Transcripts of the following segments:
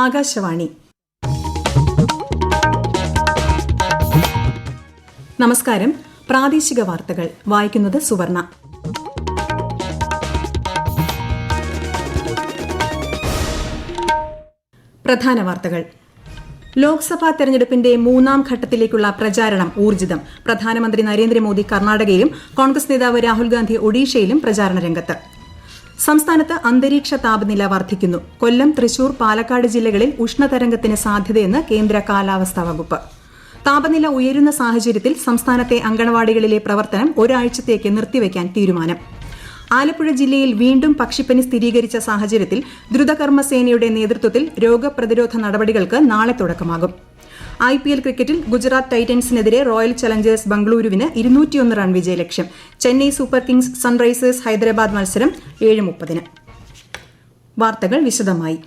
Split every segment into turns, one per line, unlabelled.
ആകാശവാണി. നമസ്കാരം. പ്രാദേശിക വാർത്തകൾ വായിക്കുന്നത് സുവർണ. പ്രധാന വാർത്തകൾ. ലോക്സഭാ തെരഞ്ഞെടുപ്പിന്റെ മൂന്നാം ഘട്ടത്തിലേക്കുള്ള പ്രചാരണം ഊർജിതം. പ്രധാനമന്ത്രി നരേന്ദ്രമോദി കർണാടകയിലും കോൺഗ്രസ് നേതാവ് രാഹുൽ ഗാന്ധി ഒഡീഷയിലും പ്രചാരണ രംഗത്ത്. സംസ്ഥാനത്ത് അന്തരീക്ഷ താപനില വർദ്ധിക്കുന്നു. കൊല്ലം, തൃശൂർ, പാലക്കാട് ജില്ലകളിൽ ഉഷ്ണതരംഗത്തിന് സാധ്യതയെന്ന് കേന്ദ്ര കാലാവസ്ഥാ വകുപ്പ്. താപനില ഉയരുന്ന സാഹചര്യത്തിൽ സംസ്ഥാനത്തെ അങ്കണവാടികളിലെ പ്രവർത്തനം ഒരാഴ്ചത്തേക്ക് നിർത്തിവെക്കാൻ തീരുമാനം. ആലപ്പുഴ ജില്ലയിൽ വീണ്ടും പക്ഷിപ്പനി സ്ഥിരീകരിച്ച സാഹചര്യത്തിൽ ദ്രുതകർമ്മസേനയുടെ നേതൃത്വത്തിൽ രോഗപ്രതിരോധ നടപടികൾക്ക് നാളെ തുടക്കമാകും. IPL ക്രിക്കറ്റിൽ ഗുജറാത്ത് ടൈറ്റൻസിനെതിരെ റോയൽ ചലഞ്ചേഴ്സ് ബംഗളൂരുവിന് 201 റൺ വിജയലക്ഷ്യം. Chennai Super Kings Sunrisers Hyderabad മത്സരം 7:30. വാർത്തകൾ വിശദമായി.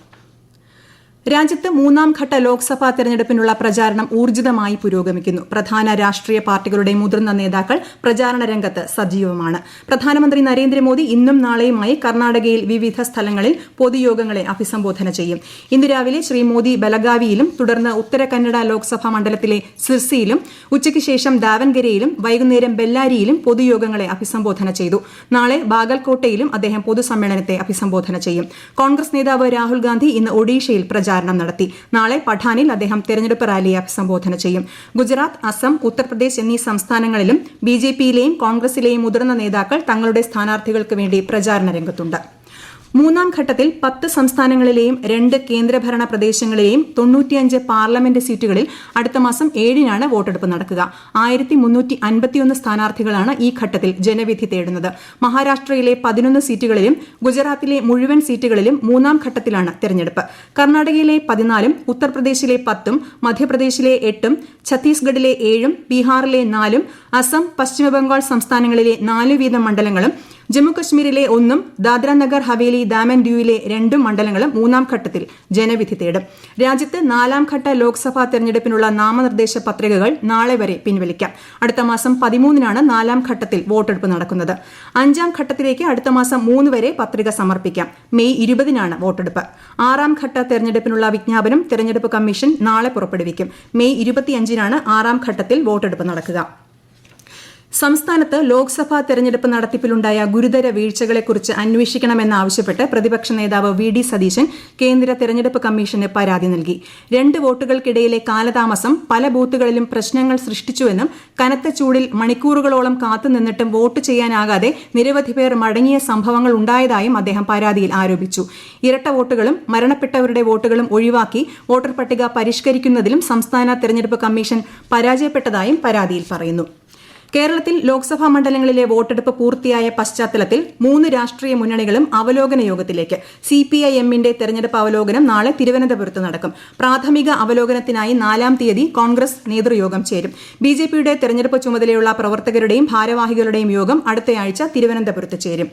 രാജ്യത്ത് മൂന്നാം ഘട്ട ലോക്സഭാ തെരഞ്ഞെടുപ്പിനുള്ള പ്രചാരണം ഊർജിതമായി പുരോഗമിക്കുന്നു. പ്രധാന രാഷ്ട്രീയ പാർട്ടികളുടെ മുതിർന്ന നേതാക്കൾ പ്രചാരണ രംഗത്ത് സജീവമാണ്. പ്രധാനമന്ത്രി നരേന്ദ്രമോദി ഇന്നും നാളെയുമായി കർണാടകയിൽ വിവിധ സ്ഥലങ്ങളിൽ പൊതുയോഗങ്ങളെ അഭിസംബോധന ചെയ്യും. ഇന്ന് രാവിലെ ശ്രീ മോദി ബലഗാവിയിലും തുടർന്ന് ഉത്തര കന്നഡ ലോക്സഭാ മണ്ഡലത്തിലെ സിർസിയിലും ഉച്ചയ്ക്ക് ശേഷം ദാവൻഗരയിലും വൈകുന്നേരം ബെല്ലാരിയിലും പൊതുയോഗങ്ങളെ അഭിസംബോധന ചെയ്തു. നാളെ ബാഗൽകോട്ടയിലും അദ്ദേഹം പൊതുസമ്മേളനത്തെ അഭിസംബോധന ചെയ്യും. കോൺഗ്രസ് നേതാവ് രാഹുൽ ഗാന്ധി ഇന്ന് ഒഡീഷയിൽ പ്രചാരണം നടത്തി. നാളെ പഠാനിൽ അദ്ദേഹം തെരഞ്ഞെടുപ്പ് റാലിയെ അഭിസംബോധന ചെയ്യും. ഗുജറാത്ത്, അസം, ഉത്തർപ്രദേശ് എന്നീ സംസ്ഥാനങ്ങളിലും BJPയിലെയും കോൺഗ്രസിലെയും മുതിർന്ന നേതാക്കൾ തങ്ങളുടെ സ്ഥാനാർത്ഥികൾക്ക് വേണ്ടി പ്രചാരണ രംഗത്തുണ്ട്. മൂന്നാം ഘട്ടത്തിൽ 10 സംസ്ഥാനങ്ങളിലെയും 2 കേന്ദ്രഭരണ പ്രദേശങ്ങളിലെയും 95 പാർലമെന്റ് സീറ്റുകളിൽ അടുത്ത മാസം 7-നാണ് വോട്ടെടുപ്പ് നടക്കുക. 1351 സ്ഥാനാർത്ഥികളാണ് ഈ ഘട്ടത്തിൽ ജനവിധി തേടുന്നത്. മഹാരാഷ്ട്രയിലെ 11 സീറ്റുകളിലും ഗുജറാത്തിലെ മുഴുവൻ സീറ്റുകളിലും മൂന്നാം ഘട്ടത്തിലാണ് തെരഞ്ഞെടുപ്പ്. കർണാടകയിലെ 14-ഉം ഉത്തർപ്രദേശിലെ 10-ഉം മധ്യപ്രദേശിലെ 8-ഉം ഛത്തീസ്ഗഡിലെ 7-ഉം ബീഹാറിലെ 4-ഉം അസം, പശ്ചിമബംഗാൾ സംസ്ഥാനങ്ങളിലെ 4 വീതം മണ്ഡലങ്ങളും ജമ്മുകശ്മീരിലെ 1-ഉം ദാദ്ര നഗർ ഹവേലി, ദാമൻ ഡ്യൂയിലെ 2 മണ്ഡലങ്ങളും മൂന്നാം ഘട്ടത്തിൽ ജനവിധി തേടും. രാജ്യത്ത് 4ാം ഘട്ട ലോക്സഭാ തെരഞ്ഞെടുപ്പിനുള്ള നാമനിർദ്ദേശ പത്രികകൾ നാളെ വരെ പിൻവലിക്കാം. അടുത്ത മാസം 13-നാണ് 4ാം ഘട്ടത്തിൽ വോട്ടെടുപ്പ് നടക്കുന്നത്. 5ാം ഘട്ടത്തിലേക്ക് അടുത്ത മാസം 3 വരെ പത്രിക സമർപ്പിക്കാം. മെയ് 20-നാണ് വോട്ടെടുപ്പ്. 6ാം ഘട്ട തെരഞ്ഞെടുപ്പിനുള്ള വിജ്ഞാപനം തെരഞ്ഞെടുപ്പ് കമ്മീഷൻ നാളെ പുറപ്പെടുവിക്കും. മെയ് 25-നാണ് 6ാം ഘട്ടത്തിൽ വോട്ടെടുപ്പ് നടക്കുക. സംസ്ഥാനത്ത് ലോക്സഭാ തെരഞ്ഞെടുപ്പ് നടത്തിപ്പിലുണ്ടായ ഗുരുതര വീഴ്ചകളെക്കുറിച്ച് അന്വേഷിക്കണമെന്നാവശ്യപ്പെട്ട് പ്രതിപക്ഷ നേതാവ് VD സതീശൻ കേന്ദ്ര തെരഞ്ഞെടുപ്പ് കമ്മീഷന് പരാതി നൽകി. 2 വോട്ടുകൾക്കിടയിലെ കാലതാമസം പല ബൂത്തുകളിലും പ്രശ്നങ്ങൾ സൃഷ്ടിച്ചുവെന്നും കനത്ത ചൂടിൽ മണിക്കൂറുകളോളം കാത്തുനിന്നിട്ടും വോട്ട് ചെയ്യാനാകാതെ നിരവധി പേർ മടങ്ങിയ സംഭവങ്ങൾ ഉണ്ടായതായും അദ്ദേഹം പരാതിയിൽ ആരോപിച്ചു. ഇരട്ട വോട്ടുകളും മരണപ്പെട്ടവരുടെ വോട്ടുകളും ഒഴിവാക്കി വോട്ടർ പട്ടിക പരിഷ്കരിക്കുന്നതിലും സംസ്ഥാന തെരഞ്ഞെടുപ്പ് കമ്മീഷൻ പരാജയപ്പെട്ടതായും പരാതിയിൽ പറയുന്നു. കേരളത്തിൽ ലോക്സഭാ മണ്ഡലങ്ങളിലെ വോട്ടെടുപ്പ് പൂർത്തിയായ പശ്ചാത്തലത്തിൽ 3 രാഷ്ട്രീയ മുന്നണികളും അവലോകന യോഗത്തിലേക്ക്. CPIM-ന്റെ തെരഞ്ഞെടുപ്പ് അവലോകനം നാളെ തിരുവനന്തപുരത്ത് നടക്കും. പ്രാഥമിക അവലോകനത്തിനായി 4-ാം തീയതി കോൺഗ്രസ് നേതൃയോഗം ചേരും. BJPയുടെ തെരഞ്ഞെടുപ്പ് ചുമതലയുള്ള പ്രവർത്തകരുടെയും ഭാരവാഹികളുടെയും യോഗം അടുത്തയാഴ്ച തിരുവനന്തപുരത്ത് ചേരും.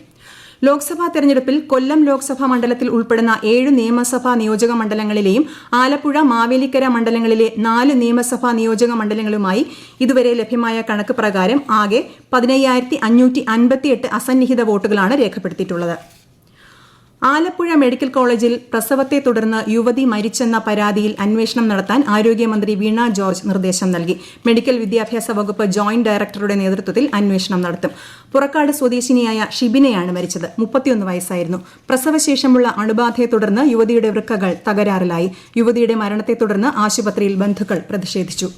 ലോക്സഭാ തെരഞ്ഞെടുപ്പിൽ കൊല്ലം ലോക്സഭാ മണ്ഡലത്തിൽ ഉൾപ്പെടുന്ന 7 നിയമസഭാ നിയോജക മണ്ഡലങ്ങളിലെയും ആലപ്പുഴ, മാവേലിക്കര മണ്ഡലങ്ങളിലെ 4 നിയമസഭാ നിയോജക മണ്ഡലങ്ങളുമായി ഇതുവരെ ലഭ്യമായ കണക്ക് പ്രകാരം ആകെ 15,558 അസന്നിഹിത വോട്ടുകളാണ് രേഖപ്പെടുത്തിയിട്ടുള്ളത്. ആലപ്പുഴ മെഡിക്കൽ കോളേജിൽ പ്രസവത്തെ തുടർന്ന് യുവതി മരിച്ചെന്ന പരാതിയിൽ അന്വേഷണം നടത്താൻ ആരോഗ്യമന്ത്രി വീണ ജോർജ് നിർദ്ദേശം നൽകി. മെഡിക്കൽ വിദ്യാഭ്യാസ വകുപ്പ് ജോയിന്റ് ഡയറക്ടറുടെ നേതൃത്വത്തിൽ അന്വേഷണം നടത്തും. പുറക്കാട് സ്വദേശിനിയായ ഷിബിനയാണ് മരിച്ചത്. 31 വയസ്സായിരുന്നു. പ്രസവശേഷമുള്ള അണുബാധയെ തുടർന്ന് യുവതിയുടെ വൃക്കകൾ തകരാറിലായി. യുവതിയുടെ മരണത്തെ തുടർന്ന് ആശുപത്രിയിൽ ബന്ധുക്കൾ പ്രതിഷേധിച്ചു.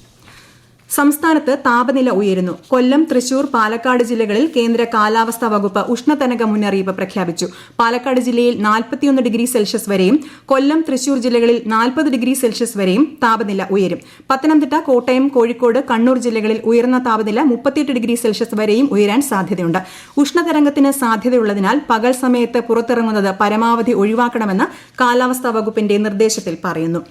സംസ്ഥാനത്ത് താപനില ഉയരുന്നു. കൊല്ലം, തൃശൂർ, പാലക്കാട് ജില്ലകളിൽ കേന്ദ്ര കാലാവസ്ഥാ വകുപ്പ് ഉഷ്ണതരംഗ മുന്നറിയിപ്പ് പ്രഖ്യാപിച്ചു. പാലക്കാട് ജില്ലയിൽ 41 ഡിഗ്രി സെൽഷ്യസ് വരെയും കൊല്ലം, തൃശൂർ ജില്ലകളിൽ 40 ഡിഗ്രി സെൽഷ്യസ് വരെയും താപനില ഉയരും. പത്തനംതിട്ട, കോട്ടയം, കോഴിക്കോട്, കണ്ണൂർ ജില്ലകളിൽ ഉയർന്ന താപനില 38 ഡിഗ്രി സെൽഷ്യസ് വരെയും ഉയരാൻ സാധ്യതയുണ്ട്. ഉഷ്ണതരംഗത്തിന് സാധ്യതയുള്ളതിനാൽ പകൽ സമയത്ത് പുറത്തിറങ്ങുന്നത് പരമാവധി ഒഴിവാക്കണമെന്ന് കാലാവസ്ഥാ വകുപ്പിന്റെ നിർദ്ദേശത്തിൽ പറയുന്നു.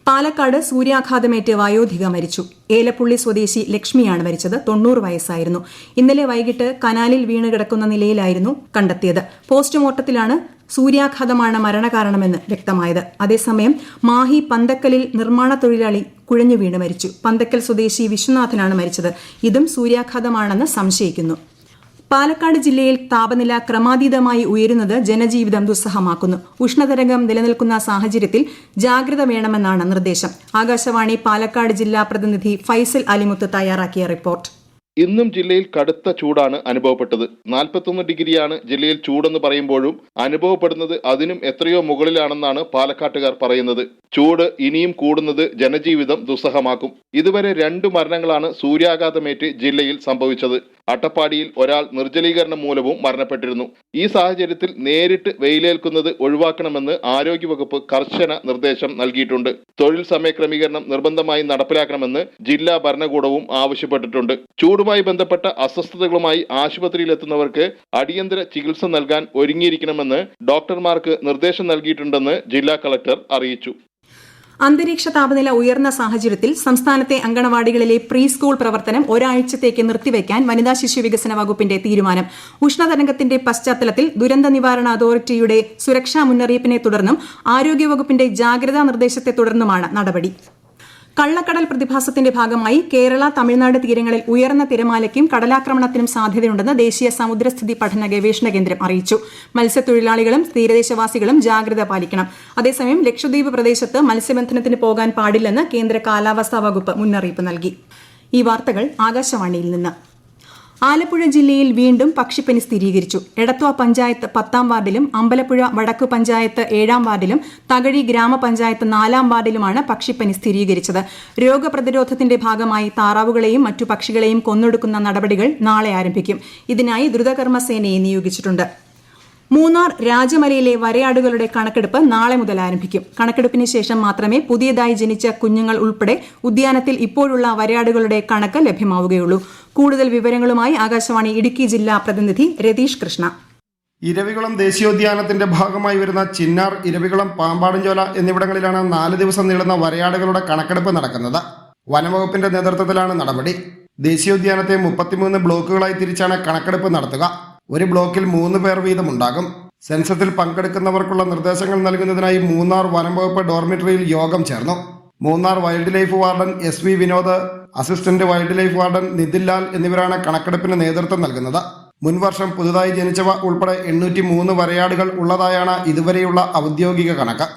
പാലക്കാട് സൂര്യാഘാതമേറ്റ് വയോധിക മരിച്ചു. ഏലപ്പുള്ളി സ്വദേശി ലക്ഷ്മിയാണ് മരിച്ചത്. 90 വയസ്സായിരുന്നു. ഇന്നലെ വൈകിട്ട് കനാലിൽ വീണ് കിടക്കുന്ന നിലയിലായിരുന്നു കണ്ടെത്തിയത്. പോസ്റ്റ്മോർട്ടത്തിലാണ് സൂര്യാഘാതമാണ് മരണകാരണമെന്ന് വ്യക്തമായത്. അതേസമയം മാഹി പന്തക്കലിൽ നിർമ്മാണ തൊഴിലാളി കുഴഞ്ഞു വീണ് മരിച്ചു. പന്തക്കൽ സ്വദേശി വിശ്വനാഥനാണ് മരിച്ചത്. ഇതും സൂര്യാഘാതമാണെന്ന് സംശയിക്കുന്നു. പാലക്കാട് ജില്ലയിൽ താപനില ക്രമാതീതമായി ഉയരുന്നത് ജനജീവിതം ദുസ്സഹമാക്കുന്നു. ഉഷ്ണതരംഗം നിലനിൽക്കുന്ന സാഹചര്യത്തിൽ ജാഗ്രത വേണമെന്നാണ് നിർദ്ദേശം. ആകാശവാണി പാലക്കാട് ജില്ലാ പ്രതിനിധി ഫൈസൽ അലിമുത്ത് തയ്യാറാക്കിയ റിപ്പോർട്ട്.
ഇന്നും ജില്ലയിൽ കടുത്ത ചൂടാണ് അനുഭവപ്പെട്ടത്. 41 ഡിഗ്രിയാണ് ജില്ലയിൽ ചൂടെന്ന് പറയുമ്പോഴും അനുഭവപ്പെടുന്നത് അതിനും എത്രയോ മുകളിലാണെന്നാണ് പാലക്കാട്ടുകാർ പറയുന്നത്. ചൂട് ഇനിയും കൂടുന്നത് ജനജീവിതം ദുസ്സഹമാക്കും. ഇതുവരെ 2 മരണങ്ങളാണ് സൂര്യാഘാതമേറ്റ് ജില്ലയിൽ സംഭവിച്ചത്. അട്ടപ്പാടിയിൽ ഒരാൾ നിർജ്ജലീകരണം മൂലവും മരണപ്പെട്ടിരുന്നു. ഈ സാഹചര്യത്തിൽ നേരിട്ട് വെയിലേൽക്കുന്നത് ഒഴിവാക്കണമെന്ന് ആരോഗ്യവകുപ്പ് കർശന നിർദ്ദേശം നൽകിയിട്ടുണ്ട്. തൊഴിൽ സമയ ക്രമീകരണം നിർബന്ധമായി നടപ്പിലാക്കണമെന്ന് ജില്ലാ ഭരണകൂടവും ആവശ്യപ്പെട്ടിട്ടുണ്ട്. ചൂടുമായി ബന്ധപ്പെട്ട അസ്വസ്ഥതകളുമായി ആശുപത്രിയിലെത്തുന്നവർക്ക് അടിയന്തര ചികിത്സ നൽകാൻ ഒരുങ്ങിയിരിക്കണമെന്ന് ഡോക്ടർമാർക്ക് നിർദ്ദേശം നൽകിയിട്ടുണ്ടെന്ന് ജില്ലാ കളക്ടർ അറിയിച്ചു.
അന്തരീക്ഷ താപനില ഉയർന്ന സാഹചര്യത്തിൽ സംസ്ഥാനത്തെ അങ്കണവാടികളിലെ പ്രീ സ്കൂൾ പ്രവർത്തനം ഒരാഴ്ചത്തേക്ക് നിർത്തിവെക്കാൻ വനിതാ ശിശു വികസന വകുപ്പിന്റെ തീരുമാനം. ഉഷ്ണതരംഗത്തിന്റെ പശ്ചാത്തലത്തിൽ ദുരന്ത നിവാരണ അതോറിറ്റിയുടെ സുരക്ഷാ മുന്നറിയിപ്പിനെ തുടർന്നും ആരോഗ്യവകുപ്പിന്റെ ജാഗ്രതാ നിർദ്ദേശത്തെ തുടർന്നുമാണ് നടപടി. കള്ളക്കടൽ പ്രതിഭാസത്തിന്റെ ഭാഗമായി കേരള തമിഴ്നാട് തീരങ്ങളിൽ ഉയർന്ന തിരമാലയ്ക്കും കടലാക്രമണത്തിനും സാധ്യതയുണ്ടെന്ന് ദേശീയ സമുദ്രസ്ഥിതി പഠന ഗവേഷണ കേന്ദ്രം അറിയിച്ചു. മത്സ്യത്തൊഴിലാളികളും തീരദേശവാസികളും ജാഗ്രത പാലിക്കണം. അതേസമയം ലക്ഷദ്വീപ് പ്രദേശത്ത് മത്സ്യബന്ധനത്തിന് പോകാൻ പാടില്ലെന്ന് കേന്ദ്ര കാലാവസ്ഥാ വകുപ്പ് മുന്നറിയിപ്പ് നൽകി. ഈ വാർത്തകൾ ആകാശവാണിയിൽ നിന്ന്. ആലപ്പുഴ ജില്ലയിൽ വീണ്ടും പക്ഷിപ്പനി സ്ഥിരീകരിച്ചു. എടത്വ പഞ്ചായത്ത് 10-ാം വാർഡിലും അമ്പലപ്പുഴ വടക്കു പഞ്ചായത്ത് 7-ാം വാർഡിലും തകഴി ഗ്രാമപഞ്ചായത്ത് 4-ാം വാർഡിലുമാണ് പക്ഷിപ്പനി സ്ഥിരീകരിച്ചത്. രോഗപ്രതിരോധത്തിന്റെ ഭാഗമായി താറാവുകളെയും മറ്റു പക്ഷികളെയും കൊന്നൊടുക്കുന്ന നടപടികൾ നാളെ ആരംഭിക്കും. ഇതിനായി ദ്രുതകർമ്മസേനയെ നിയോഗിച്ചിട്ടുണ്ട്. മൂന്നാർ രാജമലയിലെ വരയാടുകളുടെ കണക്കെടുപ്പ് നാളെ മുതൽ ആരംഭിക്കും. കണക്കെടുപ്പിന് ശേഷം മാത്രമേ പുതിയതായി ജനിച്ച കുഞ്ഞുങ്ങൾ ഉൾപ്പെടെ ഉദ്യാനത്തിൽ ഇപ്പോഴുള്ള വരയാടുകളുടെ കണക്ക് ലഭ്യമാവുകയുള്ളൂ. കൂടുതൽ വിവരങ്ങളുമായി ആകാശവാണി ഇടുക്കി ജില്ലാ പ്രതിനിധി രതീഷ് കൃഷ്ണ.
ഇരവികുളം ദേശീയോദ്യാനത്തിന്റെ ഭാഗമായി വരുന്ന ചിന്നാർ, ഇരവികുളം, പാമ്പാടുംചോല എന്നിവിടങ്ങളിലാണ് 4 ദിവസം നീളുന്ന വരയാടുകളുടെ കണക്കെടുപ്പ് നടക്കുന്നത്. വനംവകുപ്പിന്റെ നേതൃത്വത്തിലാണ് നടപടി. ദേശീയോദ്യാനത്തെ 33 ബ്ലോക്കുകളായി തിരിച്ചാണ് കണക്കെടുപ്പ് നടത്തുക. ഒരു ബ്ലോക്കിൽ 3 പേർ വീതമുണ്ടാകും. സെൻസസിൽ പങ്കെടുക്കുന്നവർക്കുള്ള നിർദ്ദേശങ്ങൾ നൽകുന്നതിനായി മൂന്നാർ വനംവകുപ്പ് ഡോർമിറ്ററിയിൽ യോഗം ചേർന്നു. Munnar wild life warden SV Vinod, assistant wild life warden Nithinlal എന്നിവരാണ് കണക്കെടുപ്പിന് നേതൃത്വം നൽകുന്നത്. മുൻവർഷം പുതുതായി ജനിച്ചവ ഉൾപ്പെടെ 803 വരയാടുകൾ ഉള്ളതായാണ് ഇതുവരെയുള്ള ഔദ്യോഗിക കണക്ക്.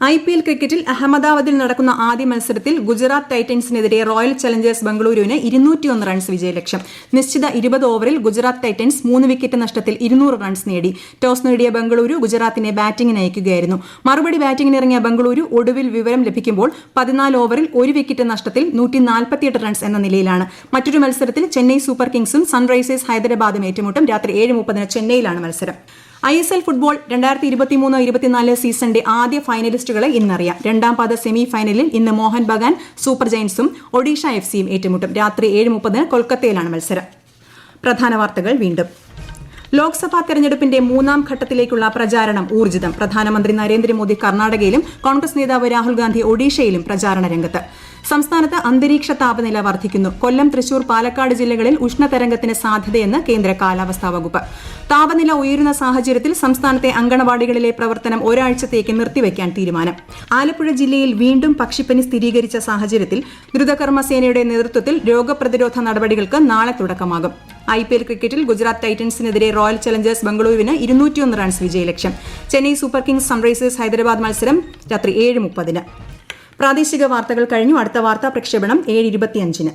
IPL ക്രിക്കറ്റിൽ അഹമ്മദാബാദിൽ നടക്കുന്ന ആദ്യ മത്സരത്തിൽ ഗുജറാത്ത് ടൈറ്റൻസിനെതിരെ റോയൽ ചലഞ്ചേഴ്സ് ബംഗളൂരുവിന് 201 റൺസ് വിജയലക്ഷ്യം. നിശ്ചിത 20 ഓവറിൽ ഗുജറാത്ത് ടൈറ്റൻസ് 3 വിക്കറ്റ് നഷ്ടത്തിൽ 200 റൺസ് നേടി. ടോസ് നേടിയ ബംഗളൂരു ഗുജറാത്തിനെ ബാറ്റിംഗിന് അയക്കുകയായിരുന്നു. മറുപടി ബാറ്റിംഗിനിറങ്ങിയ ബംഗളൂരു ഒടുവിൽ വിവരം ലഭിക്കുമ്പോൾ 14 ഓവറിൽ 1 വിക്കറ്റ് നഷ്ടത്തിൽ 148 റൺസ് എന്ന നിലയിലാണ്. മറ്റൊരു മത്സരത്തിൽ ചെന്നൈ സൂപ്പർ കിങ്സും സൺറൈസേഴ്സ് ഹൈദരാബാദും ഏറ്റുമുട്ടും. രാത്രി 7:30 ചെന്നൈയിലാണ് മത്സരം. ISL ഫുട്ബോൾ 2023-24 സീസണിന്റെ ആദ്യ ഫൈനലിസ്റ്റുകളെ ഇന്നറിയാം. 2-ാം പാദ സെമി ഫൈനലിൽ ഇന്ന് മോഹൻ ബഗാൻ സൂപ്പർ ജയന്റ്സും ഒഡീഷ FCയും ഏറ്റുമുട്ടും. രാത്രി 7:30 കൊൽക്കത്തയിലാണ് മത്സരം. പ്രധാന വാർത്തകൾ വീണ്ടും. ലോക്സഭാ തെരഞ്ഞെടുപ്പിന്റെ 3-ാം ഘട്ടത്തിലേക്കുള്ള പ്രചാരണം ഊർജിതം. പ്രധാനമന്ത്രി നരേന്ദ്രമോദി കർണാടകയിലും കോൺഗ്രസ് നേതാവ് രാഹുൽ ഗാന്ധി ഒഡീഷയിലും പ്രചാരണ രംഗത്ത്. സംസ്ഥാനത്ത് അന്തരീക്ഷ താപനില വർദ്ധിക്കുന്നു. കൊല്ലം, തൃശൂർ, പാലക്കാട് ജില്ലകളിൽ ഉഷ്ണതരംഗത്തിന് സാധ്യതയെന്ന് കേന്ദ്ര കാലാവസ്ഥാ വകുപ്പ്. താപനില ഉയരുന്ന സാഹചര്യത്തിൽ സംസ്ഥാനത്തെ അങ്കണവാടികളിലെ പ്രവർത്തനം ഒരാഴ്ചത്തേക്ക് നിർത്തിവെക്കാൻ തീരുമാനം. ആലപ്പുഴ ജില്ലയിൽ വീണ്ടും പക്ഷിപ്പനി സ്ഥിരീകരിച്ച സാഹചര്യത്തിൽ ദ്രുതകർമ്മസേനയുടെ നേതൃത്വത്തിൽ രോഗപ്രതിരോധ നടപടികൾക്ക് നാളെ തുടക്കമാകും. IPL ക്രിക്കറ്റിൽ ഗുജറാത്ത് ടൈറ്റൻസിനെതിരെ റോയൽ ചലഞ്ചേഴ്സ് ബംഗളൂരുവിന് 201 റൺസ് വിജയലക്ഷ്യം. Chennai Super Kings Sunrisers Hyderabad മത്സരം രാത്രി 7:30. പ്രാദേശിക വാർത്തകൾ കഴിഞ്ഞു. അടുത്ത വാർത്താ പ്രക്ഷേപണം 7:25.